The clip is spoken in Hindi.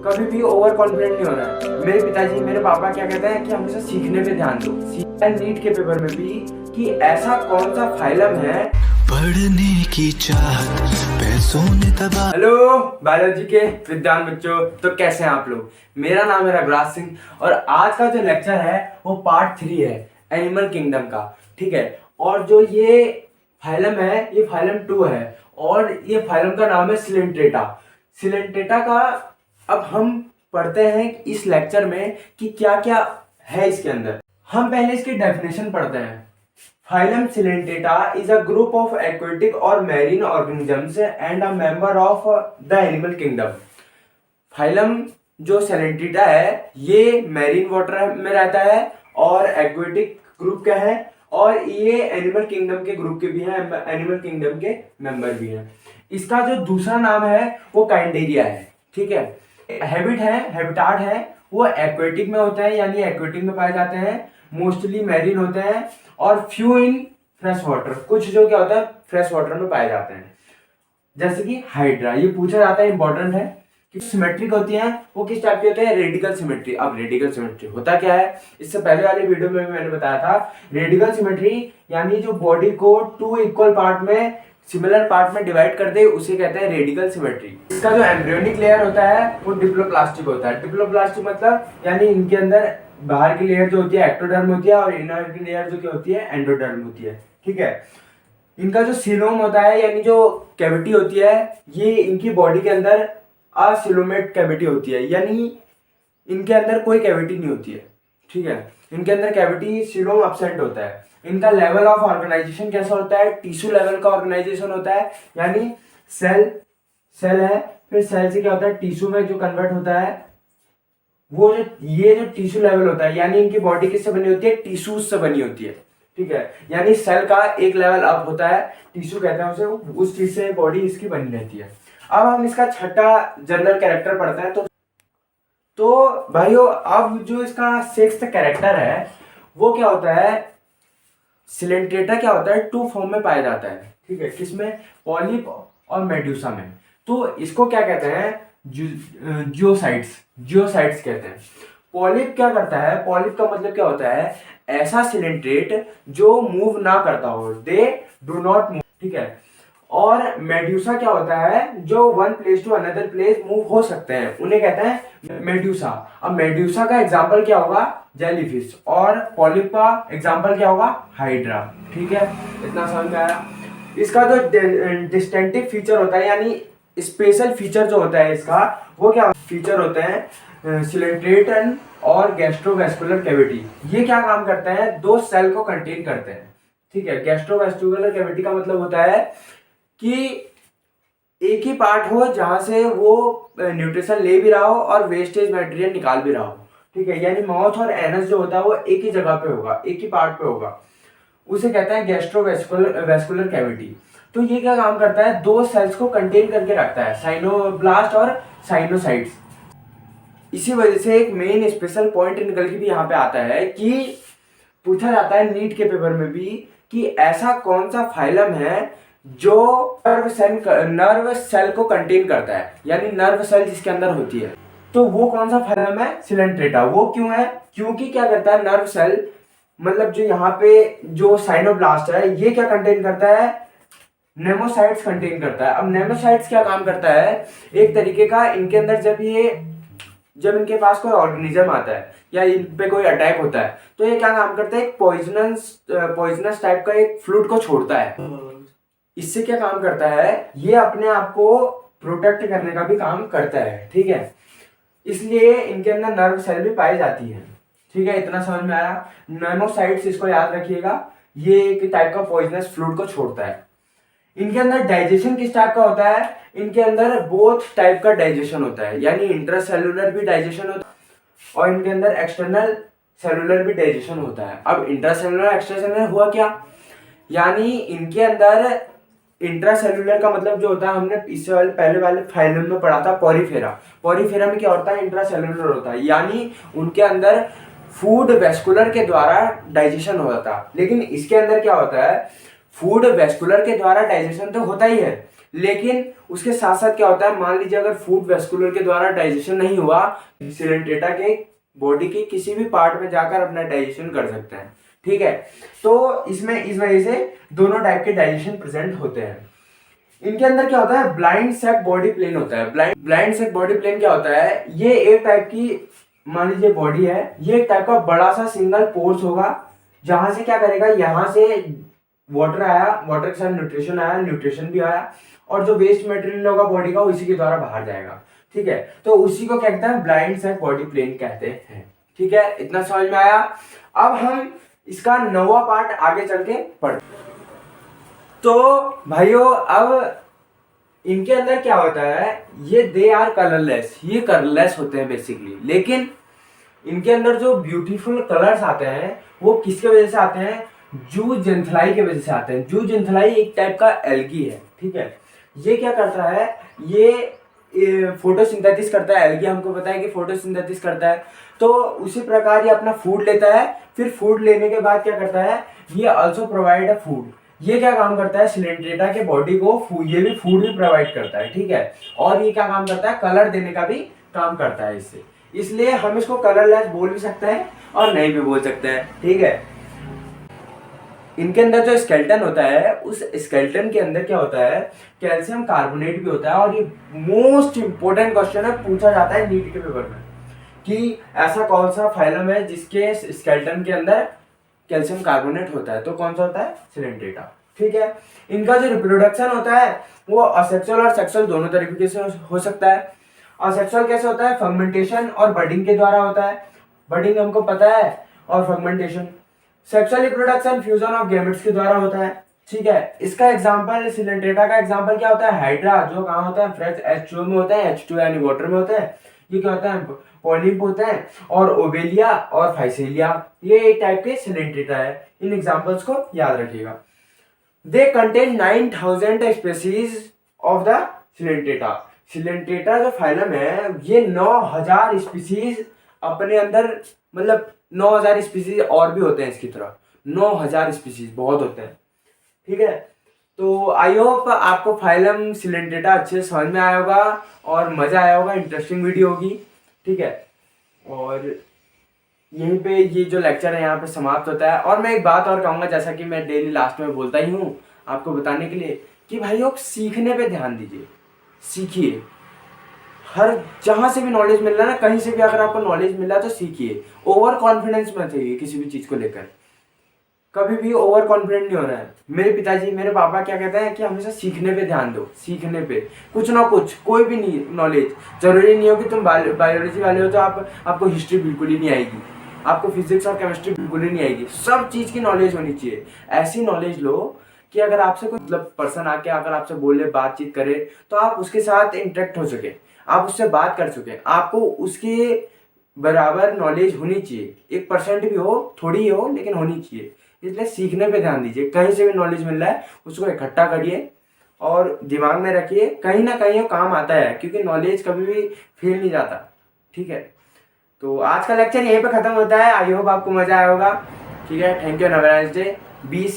कभी भी ओवर कॉन्फिडेंट नहीं होना है। मेरे पिताजी मेरे पापा क्या कहते हैं कि हमेशा सीखने पे ध्यान दो। सीखा है नीट के पेपर में भी कि ऐसा कौन सा फाइलम है। पढ़ने की चाहत पैसों ने तबाह। हेलो बायोलॉजी के विद्वान बच्चों, तो कैसे हैं आप लोग। मेरा नाम है रघुराज सिंह और आज का जो लेक्चर है वो पार्ट 3 है एनिमल किंगडम का। ठीक है, और जो ये फाइलम है ये फाइलम 2 है और ये फाइलम का नाम है सिलेंट्रेटा। सिलेंट्रेटा का अब हम पढ़ते हैं इस लेक्चर में कि क्या क्या है इसके अंदर। हम पहले इसकी डेफिनेशन पढ़ते हैं। Phylum Silentata is a group of aquatic or marine organisms and a member of the animal kingdom. Phylum जो Silentata है ये मैरीन वाटर में रहता है और एक्वेटिक ग्रुप का है और ये एनिमल किंगडम के ग्रुप के भी हैं, एनिमल किंगडम के मेंबर भी हैं। इसका जो दूसरा नाम है वो काइंडेरिया है। ठीक है, हैबिटाट है वो एक्वेटिक में होते हैं, यानी एक्वेटिक में पाए जाते हैं, मोस्टली मैरीन होते हैं और फ्यू इन फ्रेश वाटर, कुछ जो क्या होता है फ्रेश वाटर में पाए जाते हैं, जैसे कि हाइड्रा। ये पूछा जाता है, इंपॉर्टेंट है कि सिमेट्रिक होती हैं वो किस टाइप की होते हैं, रेडिकल सिमेट्री। अब रेडिकल सिमेट्री होता क्या है, इससे पहले वाले वीडियो में मैंने बताया था। रेडिकल सिमेट्री यानी जो बॉडी को 2 इक्वल पार्ट में, सिमिलर पार्ट में डिवाइड कर दे, उसे कहते हैं रेडिकल सिमेट्री। इसका जो एम्ब्रियोनिक लेयर होता है वो डिप्लोप्लास्टिक होता है। डिप्लोप्लास्टिक मतलब यानी इनके अंदर बाहर की लेयर जो होती है एक्टोडर्म होती है और इनर की लेयर जो क्या होती है एंडोडर्म होती है। ठीक है, इनका जो सीलोम होता है यानी जो कैविटी होती है, ये इनकी बॉडी के अंदर असिलोमेट कैविटी होती है, यानी इनके अंदर कोई कैविटी नहीं होती है। ठीक है, इनके अंदर कैविटी सीलोम एब्सेंट होता है। इनका लेवल ऑफ ऑर्गेनाइजेशन कैसा होता है, टिश्यू लेवल का ऑर्गेनाइजेशन होता है, यानी सेल है, फिर सेल से क्या होता है टिश्यू में जो कन्वर्ट होता है, वो जो ये जो टिश्यू लेवल होता है, यानी इनकी बॉडी किससे बनी होती है, टिश्यूज से बनी होती है। ठीक है, यानी सेल का एक लेवल अप होता है, टिश्यू कहते हैं उसे, उस चीज से बॉडी इसकी बनी रहती है। अब हम इसका छठा जनरल कैरेक्टर पढ़ते हैं। तो भाइयों अब जो इसका 6th कैरेक्टर है वो क्या होता है, सिलेंट्रेटा क्या होता है 2 फॉर्म में पाया जाता है। ठीक है, किसमें, पॉलिप और मेड्यूसा में। तो इसको क्या कहते हैं, जियोसाइट्स कहते हैं। पॉलिप क्या करता है, पॉलिप का मतलब क्या होता है, ऐसा सिलेंट्रेट जो मूव ना करता हो, दे डू नॉट मूव। ठीक है, और मेड्यूसा क्या होता है, जो one place to another place move हो सकते हैं, उन्हें कहते हैं मेड्यूसा। अब मेड्यूसा का एग्जांपल क्या होगा, जेलीफिश, और पॉलिप का एग्जांपल क्या होगा, हाइड्रा। ठीक है, इतना समझ में आया। इसका जो डिस्टिंक्टिव फीचर होता है, यानी स्पेशल फीचर जो होता है इसका, वो क्या फीचर होते हैं, सिलेंट्रेटन और गैस्ट्रोवेस्कुलर कैविटी। ये क्या काम करते हैं, 2 सेल को कंटेन करते हैं। ठीक है, गैस्ट्रोवेस्कुलर कैविटी का मतलब होता है कि एक ही पार्ट हो जहां से वो न्यूट्रिशन ले भी रहा हो और वेस्टेज मटेरियल निकाल भी रहा हो। ठीक है, यानी माउथ और एनस जो होता है वो एक ही जगह पे होगा, एक ही पार्ट पे होगा, उसे कहते हैं गैस्ट्रोवेस्कुलर कैविटी। तो ये क्या काम करता है, 2 सेल्स को कंटेन करके रखता है, साइनोब्लास्ट और साइनोसाइट्स। इसी वजह से एक मेन स्पेशल पॉइंट निकल के भी यहाँ पे आता है कि पूछा जाता है नीट के पेपर में भी कि ऐसा कौन सा फाइलम है जो नर्व सेल को कंटेन करता है, यानी नर्व सेल जिसके अंदर होती है। तो वो कौन सा फाइलम है, सिलेंट्रेटा। वो क्यों है, क्योंकि क्या करता है, नर्व सेल मतलब जो यहाँ पे जो साइनोब्लास्ट है ये क्या कंटेन करता है, नेमोसाइट्स कंटेन करता है। अब नेमोसाइट्स क्या काम करता है, एक तरीके का इनके अंदर जब इनके पास कोई ऑर्गेनिज्म आता है या इन पे कोई अटैक होता है, तो ये क्या काम करता है, एक पॉइजनस टाइप का एक फ्लूइड को छोड़ता है। इससे क्या काम करता है, ये अपने आप को प्रोटेक्ट करने का भी काम करता है। ठीक है, इसलिए इनके अंदर नर्व सेल भी पाई जाती है। ठीक है, इतना समझ में आया। नेमोसाइट्स इसको याद रखिएगा, ये एक टाइप का पॉइजनस फ्लूइड को छोड़ता है। इनके अंदर डाइजेशन किस टाइप का होता है, इनके अंदर बोथ टाइप का डाइजेशन होता है, यानी इंट्रासेलुलर भी डाइजेशन होता है और इनके अंदर एक्सटर्नल सेलुलर भी डाइजेशन होता है। अब इंट्रासेलुलर एक्स्ट्रासेलुलर हुआ क्या, यानी इनके अंदर इंट्रासेलुलर का मतलब जो होता है, हमने इससे पहले वाले फाइलम में पढ़ा था पॉरीफेरा में क्या होता है, इंट्रासेलुलर होता है, यानी उनके अंदर फूड वेस्कुलर के द्वारा डाइजेशन होता था। लेकिन इसके अंदर क्या होता है, फूड वेस्कुलर के द्वारा डाइजेशन तो होता ही है, लेकिन उसके साथ साथ क्या होता है, मान लीजिए अगर फूड वेस्कुलर के द्वारा डाइजेशन नहीं हुआ, सिलेंट्रेटा के बॉडी के किसी भी पार्ट में जाकर अपना डाइजेशन कर सकते हैं। ठीक है, तो इसमें इस वजह से दोनों टाइप के डाइजेशन प्रेजेंट होते हैं। इनके अंदर क्या होता है, ब्लाइंड सैक बॉडी प्लेन होता है। ब्लाइंड सैक बॉडी प्लेन क्या होता है, ये एक टाइप की, मान लीजिए बॉडी है, ये एक टाइप का बड़ा सा सिंगल पोर्स होगा, जहां से क्या करेगा, यहाँ से वाटर आया, वाटर के साथ न्यूट्रिशन आया, न्यूट्रिशन भी आया, और जो वेस्ट मटेरियल होगा बॉडी का इसी के द्वारा बाहर जाएगा। ठीक है, तो उसी को क्या कहते हैं, ब्लाइंड सैक बॉडी प्लेन कहते हैं। ठीक है, इतना समझ में आया। अब हम इसका नौवां पार्ट आगे चल के पढ़। तो भाइयों, अब इनके अंदर क्या होता है, ये दे आर कलरलेस, ये कलरलेस होते हैं बेसिकली, लेकिन इनके अंदर जो ब्यूटीफुल कलर्स आते हैं वो किसके वजह से आते हैं, जूजेंथलाई की वजह से आते हैं। जूजेंथलाई एक टाइप का एल्गी है। ठीक है, ये क्या करता है, ये फोटोसिंथेसिस करता है। एल्गी हमको पता है कि फोटोसिंथेसिस करता है, तो उसी प्रकार ये अपना फूड लेता है, फिर फूड लेने के बाद क्या करता है, ये ऑल्सो प्रोवाइड अ फूड। ये क्या काम करता है, सिलेंट्रेटा के बॉडी को ये भी फूड भी प्रोवाइड करता है। ठीक है, और ये क्या काम करता है, कलर देने का भी काम करता है इससे, इसलिए हम इसको कलरलेस बोल भी सकते हैं और नहीं भी बोल सकते हैं। ठीक है, इनके अंदर जो स्केलेटन होता है, उस स्केलेटन के अंदर क्या होता है, कैल्शियम कार्बोनेट भी होता है। और ये मोस्ट इंपोर्टेंट क्वेश्चन है, पूछा जाता है नीट के पेपर में, कि ऐसा कौन सा फाइलम है जिसके स्केलेटन के अंदर कैल्शियम कार्बोनेट होता है, तो कौन सा होता है, सिलेंट्रेटा। ठीक है, इनका जो रिप्रोडक्शन होता है वो असेक्सुअल और सेक्सुअल दोनों तरीके से हो सकता है। असेक्सुअल कैसे होता है, फर्मेंटेशन और बडिंग के द्वारा होता है, बडिंग हमको पता है, और fermentation. Sexual reproduction fusion of gametes के द्वारा होता है। ठीक है, इसका एग्जांपल, सिलेंट्रेटा का एग्जांपल क्या होता है, हाइड्रा, जो कहाँ होता है, फ्रेश H2O में होता है, H2 यानी वाटर में होता है। ये क्या होता है, पॉलिप होता है। और ओवेलिया और फाइसेलिया, ये एक टाइप के सिलेंट्रेटा है। इन एग्जांपल्स को याद रखिएगा। They contain 9000 species of the Coelenterata. Coelenterata जो फाइलम है, ये 9000 स्पीसीज अपने अंदर, मतलब 9000 स्पीसीज और भी होते हैं इसकी तरह, 9000 स्पीसीज बहुत होते हैं। ठीक है, तो आई होप आपको फाइलम सिलेंट्रेटा अच्छे से समझ में आया होगा और मजा आया होगा, इंटरेस्टिंग वीडियो होगी। ठीक है, और यहीं पे ये जो लेक्चर है यहाँ पे समाप्त होता है। और मैं एक बात और कहूँगा, जैसा कि मैं डेली लास्ट में बोलता ही हूँ आपको बताने के लिए, कि भाई लोग सीखने पे ध्यान दीजिए, सीखिए। हर जहाँ से भी नॉलेज मिल रहा है ना, कहीं से भी अगर आपको नॉलेज मिल रहा है तो सीखिए। ओवर कॉन्फिडेंस मत चाहिए किसी भी चीज़ को लेकर, कभी भी ओवर कॉन्फिडेंट नहीं होना है। मेरे पिताजी, मेरे पापा क्या कहते हैं कि हमेशा सीखने पे ध्यान दो, सीखने पे, कुछ ना कुछ, कोई भी नहीं नॉलेज। जरूरी नहीं हो कि तुम बायोलॉजी वाले हो तो आपको हिस्ट्री बिल्कुल ही नहीं आएगी, आपको फिजिक्स और केमिस्ट्री बिल्कुल ही नहीं आएगी। सब चीज़ की नॉलेज होनी चाहिए। ऐसी नॉलेज लो कि अगर आपसे कोई मतलब पर्सन आके अगर आपसे बोले, बातचीत करे, तो आप उसके साथ इंटरेक्ट हो सके, आप उससे बात कर सके। आपको उसके बराबर नॉलेज होनी चाहिए, 1% भी हो, थोड़ी ही हो, लेकिन होनी चाहिए। इसलिए सीखने पे ध्यान दीजिए। कहीं से भी नॉलेज मिल रहा है उसको इकट्ठा करिए और दिमाग में रखिए, कहीं ना कहीं वो काम आता है, क्योंकि नॉलेज कभी भी फेल नहीं जाता। ठीक है, तो आज का लेक्चर यहीं पे खत्म होता है। आई होप आपको मजा आया होगा। ठीक है, thank you, have a nice day. 20